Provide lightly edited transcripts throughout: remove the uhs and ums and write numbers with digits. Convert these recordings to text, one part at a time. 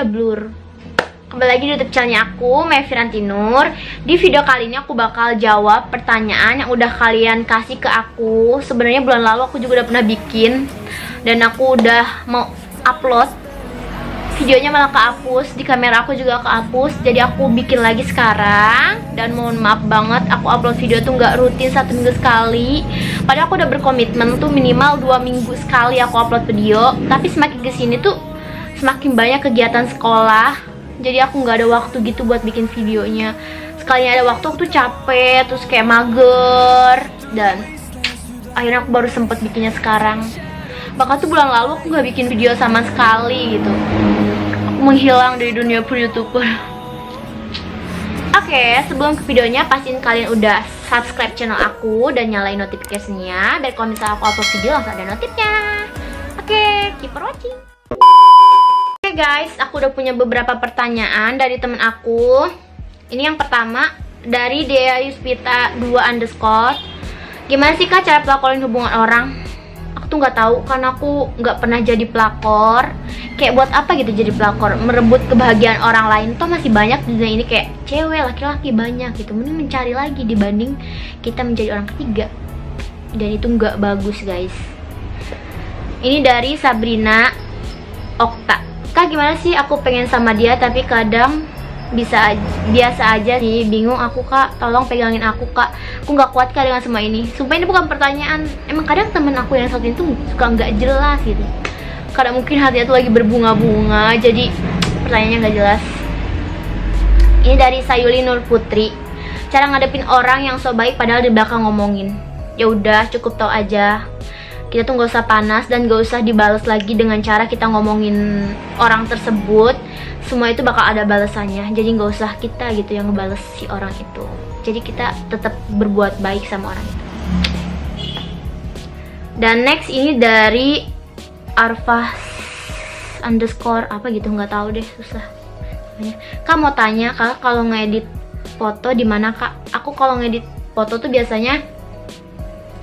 ya blur. Kembali lagi di YouTube channelnya aku, Mevy Rantinur. Di video kali ini aku bakal jawab pertanyaan yang udah kalian kasih ke aku. Sebenarnya bulan lalu aku juga udah pernah bikin, dan aku udah mau upload, videonya malah kehapus, di kamera aku juga kehapus. Jadi aku bikin lagi sekarang. Dan mohon maaf banget, aku upload video tuh nggak rutin 1 minggu sekali. Padahal aku udah berkomitmen tuh minimal 2 minggu sekali aku upload video. Tapi semakin kesini tuh semakin banyak kegiatan sekolah, jadi aku nggak ada waktu gitu buat bikin videonya. Sekalinya ada waktu aku tuh capek, terus kayak mager, dan akhirnya aku baru sempet bikinnya sekarang. Bahkan tuh bulan lalu aku nggak bikin video sama sekali gitu. Aku menghilang dari dunia per-youtuber. Oke, sebelum ke videonya pastiin kalian udah subscribe channel aku dan nyalain notifikasinya, biar kalau misalnya aku upload video langsung ada notifnya. Oke, keep on watching. Oke guys, aku udah punya beberapa pertanyaan dari temen aku. Ini yang pertama dari Dea Yuspita 2_. Gimana sih kak cara pelakorin hubungan orang? Aku tuh nggak tahu karena aku nggak pernah jadi pelakor. Kayak buat apa gitu jadi pelakor? Merebut kebahagiaan orang lain tuh masih banyak di dunia ini, kayak cewek, laki-laki banyak gitu. Mending mencari lagi dibanding kita menjadi orang ketiga. Dan itu nggak bagus guys. Ini dari Sabrina Okta. Kak gimana sih, aku pengen sama dia tapi kadang biasa aja sih, bingung aku kak, tolong pegangin aku kak, aku nggak kuat kak dengan semua ini. Sumpah ini bukan pertanyaan, emang kadang temen aku yang satu itu suka nggak jelas gitu. Kadang mungkin hatinya tuh lagi berbunga-bunga, jadi pertanyaannya nggak jelas. Ini dari Sayuli Nur Putri. Cara ngadepin orang yang so baik padahal di belakang ngomongin. Ya udah, cukup tau aja. Kita tuh gak usah panas dan gak usah dibalas lagi dengan cara kita ngomongin orang tersebut. Semua itu bakal ada balasannya. Jadi gak usah kita gitu yang ngebales si orang itu. Jadi kita tetap berbuat baik sama orang itu. Dan next ini dari Arfas _ apa gitu, nggak tahu deh, susah. Kak mau tanya, kak kalau ngedit foto di mana kak? Aku kalau ngedit foto tuh biasanya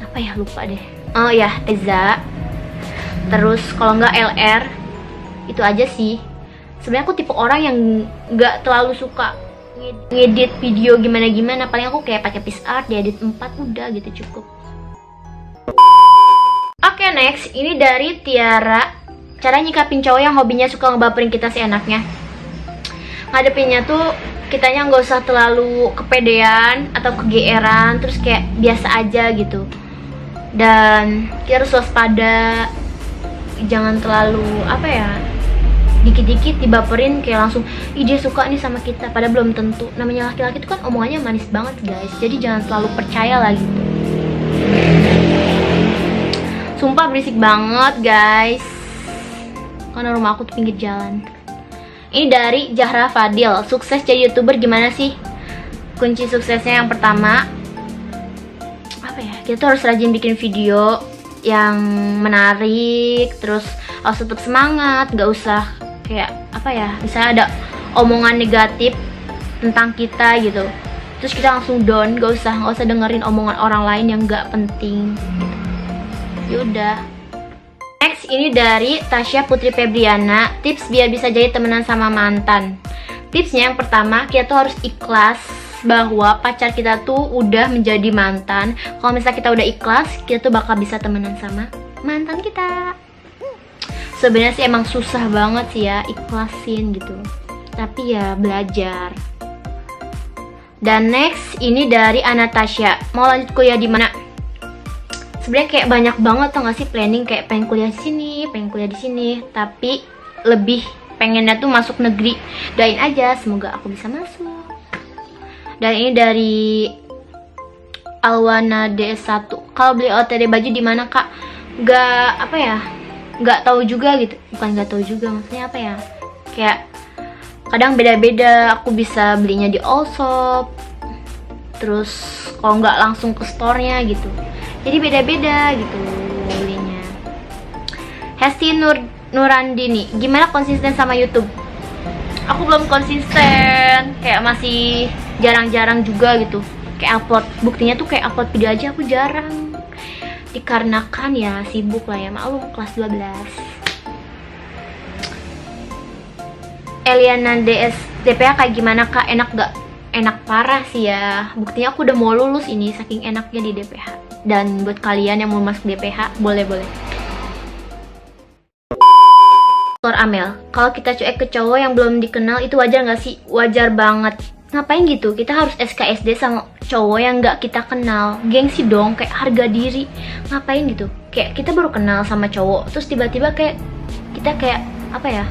apa ya, lupa deh. Oh ya, Eza. Terus kalau nggak LR, itu aja sih. Sebenarnya aku tipe orang yang nggak terlalu suka ngedit video gimana-gimana. Paling aku kayak pakai PixArt, diedit 4 udah gitu cukup. Oke, next ini dari Tiara. Cara nyikapin cowok yang hobinya suka ngebaperin kita seenaknya. Ngadepinnya tuh kitanya nggak usah terlalu kepedean atau kegeeran, terus kayak biasa aja gitu. Dan kita harus waspada, jangan terlalu apa ya, dikit-dikit dibaperin kayak langsung ih dia suka nih sama kita, padahal belum tentu. Namanya laki-laki itu kan omongannya manis banget guys, jadi jangan terlalu percaya lah gitu. Sumpah berisik banget guys, karena rumah aku tuh pinggir jalan. Ini dari Zahra Fadil. Sukses jadi YouTuber gimana sih? Kunci suksesnya yang pertama, kita tuh harus rajin bikin video yang menarik, terus harus tetap semangat, gak usah kayak apa ya, misalnya ada omongan negatif tentang kita gitu, terus kita langsung down. Gak usah dengerin omongan orang lain yang gak penting gitu. Yaudah. Next ini dari Tasya Putri Febriana. Tips biar bisa jadi temenan sama mantan. Tipsnya yang pertama, kita tuh harus ikhlas bahwa pacar kita tuh udah menjadi mantan. Kalau misalnya kita udah ikhlas, kita tuh bakal bisa temenan sama mantan kita. Sebenarnya sih emang susah banget sih ya ikhlasin gitu, tapi ya belajar. Dan next ini dari Anastasia. Mau lanjut kuliah di mana? Sebenarnya kayak banyak banget tau gak sih planning, kayak pengen kuliah di sini, pengen kuliah di sini, tapi lebih pengennya tuh masuk negeri. Doain aja semoga aku bisa masuk. Dan ini dari Alwana DS1. Kalau beli OTD baju di mana kak? Gak apa ya? Gak tahu juga gitu. Bukan gak tahu juga, maksudnya apa ya? Kayak kadang beda-beda. Aku bisa belinya di Allshop. Terus kalau nggak langsung ke store-nya gitu. Jadi beda-beda gitu belinya. Hesti Nurandini. Gimana konsisten sama YouTube? Aku belum konsisten, kayak masih jarang-jarang juga gitu. Kayak upload, buktinya tuh kayak upload video aja aku jarang. Dikarenakan ya sibuk lah ya, maklum kelas 12. Eliana DS DPH kayak gimana kak? Enak gak? Enak parah sih ya. Buktinya aku udah mau lulus ini saking enaknya di DPH. Dan buat kalian yang mau masuk DPH, boleh-boleh. Amel, kalau kita cuek ke cowok yang belum dikenal itu wajar nggak sih? Wajar banget. Ngapain gitu? Kita harus SKSD sama cowok yang nggak kita kenal. Gengsi dong, kayak harga diri. Ngapain gitu? Kayak kita baru kenal sama cowok, terus tiba-tiba kayak kita kayak apa ya?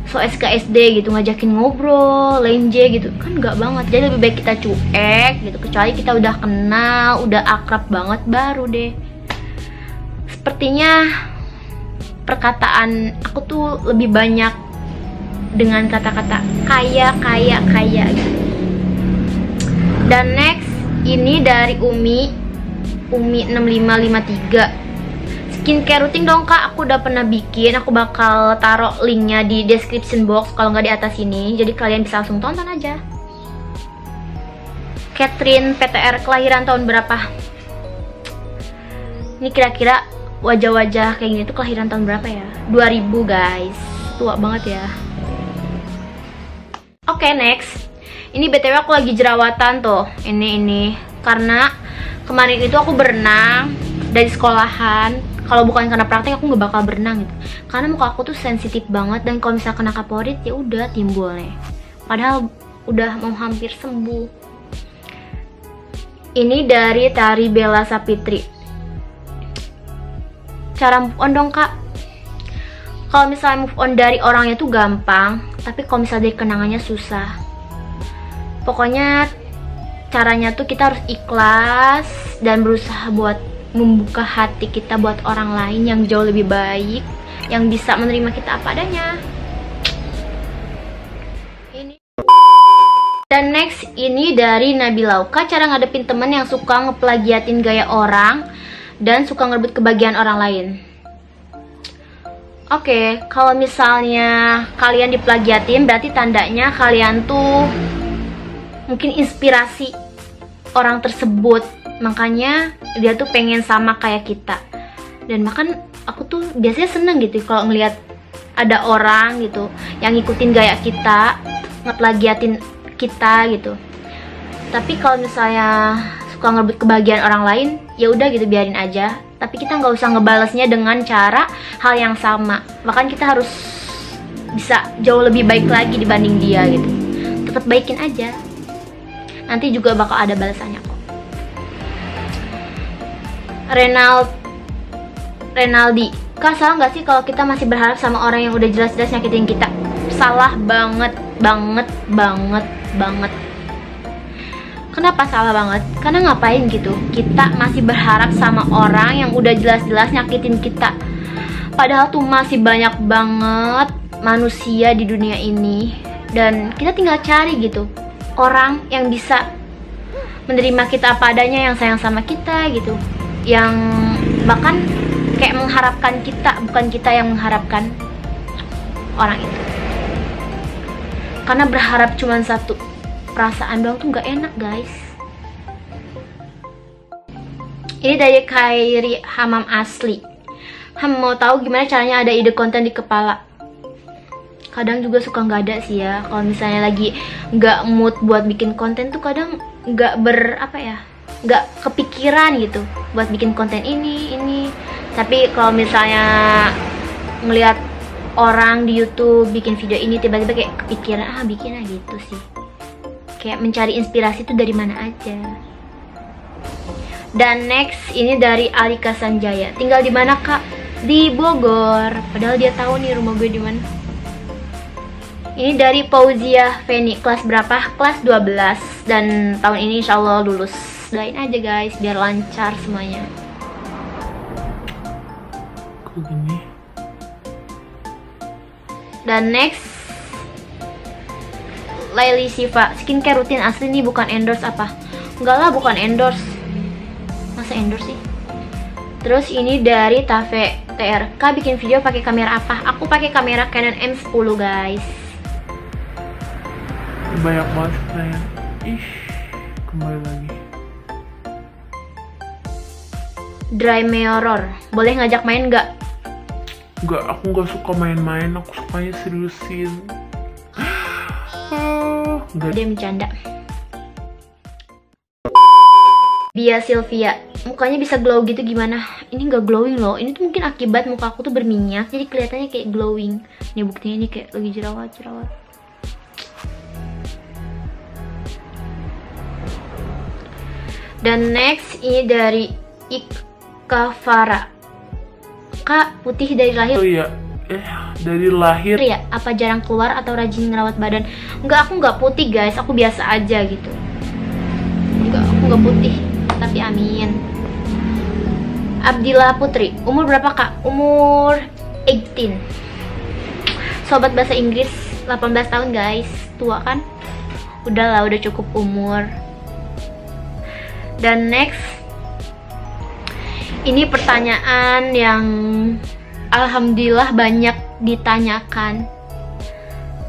So SKSD gitu, ngajakin ngobrol, lenje gitu. Kan nggak banget. Jadi lebih baik kita cuek gitu. Kecuali kita udah kenal, udah akrab banget baru deh. Sepertinya perkataan aku tuh lebih banyak dengan kata-kata kaya gitu. Dan next ini dari Umi 6553. Skincare rutin dong kak, aku udah pernah bikin. Aku bakal taruh linknya di description box kalau nggak di atas ini, jadi kalian bisa langsung tonton aja. Catherine PTR, kelahiran tahun berapa? Ini kira-kira wajah-wajah kayak gini tuh kelahiran tahun berapa ya? 2000 guys, tua banget ya. Oke, next. Ini BTW aku lagi jerawatan tuh. Ini karena kemarin itu aku berenang dari sekolahan. Kalau bukan karena praktek aku nggak bakal berenang gitu. Karena muka aku tuh sensitif banget dan kalau misalnya kena kaporit ya udah timbul nih. Padahal udah mau hampir sembuh. Ini dari Tari Bella Sapitri. Cara move on dong kak. Kalau misalnya move on dari orangnya tuh gampang, tapi kalau misalnya dari kenangannya susah. Pokoknya caranya tuh kita harus ikhlas dan berusaha buat membuka hati kita buat orang lain yang jauh lebih baik, yang bisa menerima kita apa adanya. Ini. Dan next ini dari Nabila. Kak, cara ngadepin temen yang suka ngeplagiatin gaya orang dan suka ngerebut kebahagiaan orang lain. Oke, kalau misalnya kalian diplagiatin berarti tandanya kalian tuh mungkin inspirasi orang tersebut, makanya dia tuh pengen sama kayak kita. Dan makan aku tuh biasanya seneng gitu kalau ngelihat ada orang gitu yang ngikutin gaya kita, ngeplagiatin kita gitu. Tapi kalau misalnya suka ngerebut kebahagiaan orang lain, ya udah gitu, biarin aja. Tapi kita nggak usah ngebalesnya dengan cara hal yang sama. Bahkan kita harus bisa jauh lebih baik lagi dibanding dia gitu. Tetap baikin aja. Nanti juga bakal ada balasannya kok. Renaldi, kak, salah nggak sih kalau kita masih berharap sama orang yang udah jelas-jelas nyakitin kita? Salah banget. Kenapa salah banget? Karena ngapain gitu kita masih berharap sama orang yang udah jelas-jelas nyakitin kita. Padahal tuh masih banyak banget manusia di dunia ini. Dan kita tinggal cari gitu orang yang bisa menerima kita apa adanya, yang sayang sama kita gitu, yang bahkan kayak mengharapkan kita, bukan kita yang mengharapkan orang itu. Karena berharap cuma satu perasaan doang tuh nggak enak guys. Ini dari Khairi Hamam Asli. Mau tahu gimana caranya ada ide konten di kepala? Kadang juga suka nggak ada sih ya. Kalau misalnya lagi nggak mood buat bikin konten tuh kadang nggak nggak kepikiran gitu buat bikin konten ini. Tapi kalau misalnya ngelihat orang di YouTube bikin video ini, tiba-tiba kayak kepikiran bikin gitu sih. Kayak mencari inspirasi itu dari mana aja. Dan next ini dari Alika Sanjaya. Tinggal di mana kak? Di Bogor. Padahal dia tahu nih rumah gue di mana. Ini dari Fauzia Feni. Kelas berapa? Kelas 12. Dan tahun ini insya Allah lulus. Doain aja guys biar lancar semuanya. Kok gini? Dan next Laili Siva, skincare rutin asli nih, bukan endorse apa? Enggak lah, bukan endorse. Masa endorse sih? Terus ini dari Tafe TRK, bikin video pakai kamera apa? Aku pakai kamera Canon M10 guys. Banyak banget ya. Kembali lagi. Dry Mirror, boleh ngajak main nggak? Enggak, aku nggak suka main-main, aku sukanya seriusin. Enggak. Dia bercanda. Bia Sylvia, mukanya bisa glow gitu gimana? Ini nggak glowing loh. Ini tuh mungkin akibat muka aku tuh berminyak, jadi kelihatannya kayak glowing. Nih buktinya ini kayak lagi jerawat. Dan next ini dari Ika Farah. Kak, putih dari lahir. Oh iya, dari lahir. Ya, apa jarang keluar atau rajin ngerawat badan? Enggak, aku nggak putih guys, aku biasa aja gitu. Enggak, aku nggak putih, tapi amin. Abdillah Putri, umur berapa kak? Umur 18. Sobat bahasa Inggris, 18 tahun guys. Tua kan? Udahlah, udah cukup umur. Dan next, ini pertanyaan yang alhamdulillah banyak ditanyakan.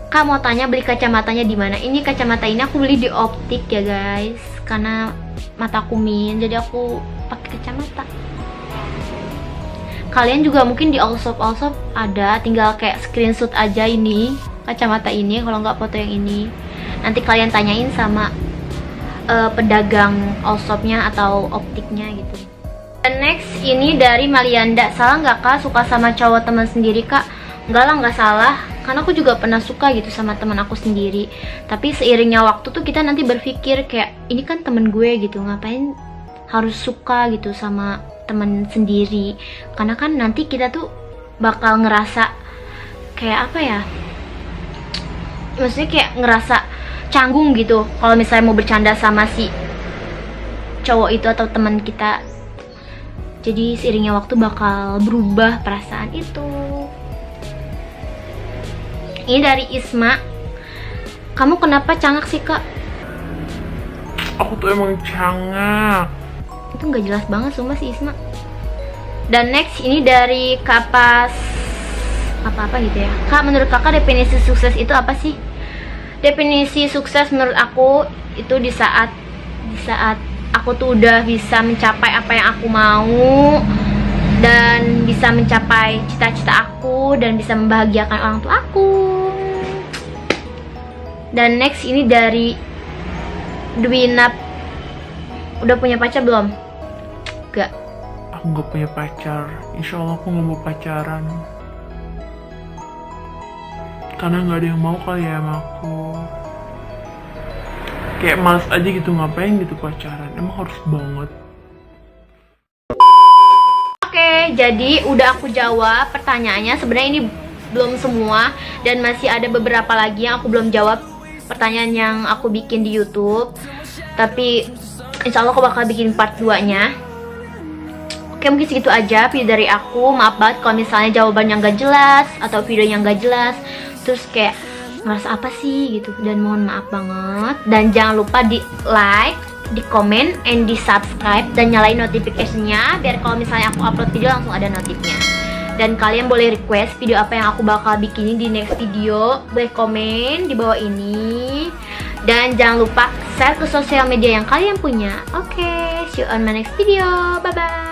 Kak mau tanya beli kacamatanya di mana? Ini kacamata ini aku beli di optik ya guys, karena mataku min, jadi aku pakai kacamata. Kalian juga mungkin di Allshop ada, tinggal kayak screenshot aja ini kacamata ini, kalau nggak foto yang ini. Nanti kalian tanyain sama pedagang Allshopnya atau optiknya gitu. Dan next ini dari Malianda, salah nggak kak suka sama cowok teman sendiri kak? Enggak lah, nggak salah, karena aku juga pernah suka gitu sama teman aku sendiri. Tapi seiringnya waktu tuh kita nanti berpikir kayak ini kan temen gue gitu, ngapain harus suka gitu sama teman sendiri? Karena kan nanti kita tuh bakal ngerasa kayak apa ya? Maksudnya kayak ngerasa canggung gitu kalau misalnya mau bercanda sama si cowok itu atau teman kita. Jadi seiringnya waktu bakal berubah perasaan itu. Ini dari Isma, kamu kenapa cangak sih kak? Aku tuh emang cangak. Itu nggak jelas banget sumpah si Isma. Dan next ini dari Kapas apa gitu ya. Kak, menurut kakak definisi sukses itu apa sih? Definisi sukses menurut aku itu di saat aku tuh udah bisa mencapai apa yang aku mau, dan bisa mencapai cita-cita aku, dan bisa membahagiakan orang tua aku. Dan next ini dari Dwina, udah punya pacar belum? Gak. Aku gak punya pacar. Insya Allah aku gak mau pacaran, karena gak ada yang mau kali ya sama aku. Kayak males aja gitu, ngapain gitu pacaran, emang harus banget. Oke, jadi udah aku jawab pertanyaannya. Sebenarnya ini belum semua, dan masih ada beberapa lagi yang aku belum jawab, pertanyaan yang aku bikin di YouTube. Tapi insya Allah aku bakal bikin part 2-nya. Oke, mungkin segitu aja video dari aku. Maaf banget kalau misalnya jawabannya nggak jelas atau videonya nggak jelas, terus kayak ngerasa apa sih gitu, dan mohon maaf banget. Dan jangan lupa di like, di komen, and di subscribe, dan nyalain notification-nya biar kalau misalnya aku upload video langsung ada notifnya. Dan kalian boleh request video apa yang aku bakal bikinin di next video, boleh komen di bawah ini. Dan jangan lupa share ke sosial media yang kalian punya. Oke, see you on my next video, bye bye.